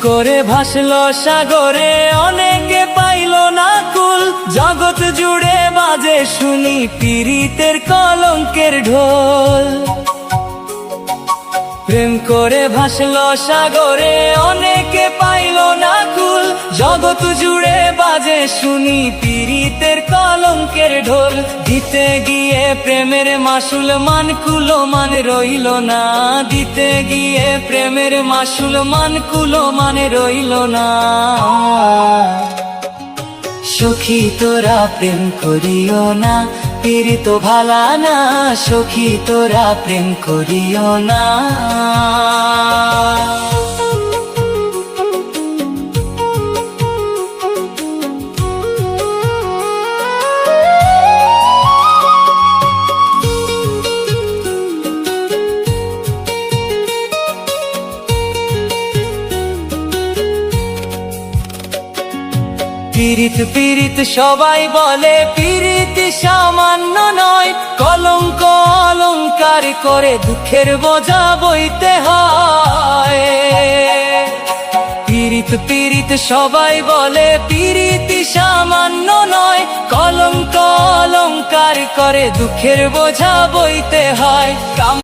করে ভাসলো সাগরে, অনেকে পাইল না কুল। জগৎ জুড়ে বাজে শুনি পীড়িতের কলঙ্কের ঢোল। প্রেম করে ভাসলো সাগরে, অনেকে পাইল না কুল। জগৎ জুড়ে বাজে শুনি পীড়িতের কলঙ্কের ঢোল। দিতে গিয়ে প্রেমের মাসুল মান কুলো মান রইল না। দিতে গিয়ে প্রেমের মাসুল মান কুলো মান রইল না। সখী তোরা প্রেম করিও না, পীড়িত ভালা না। সখী তোরা প্রেম করিও না। পীড়িত পীড়িত সবাই বলে, পীড়িত সামান্য নয়। কলঙ্ক অলঙ্কার করে দুঃখের বোঝা বইতে হয়। পীড়িত পীড়িত সবাই বলে, পীড়িত সামান্য নয়। কলঙ্ক অলঙ্কার করে দুঃখের বোঝা বইতে হয়।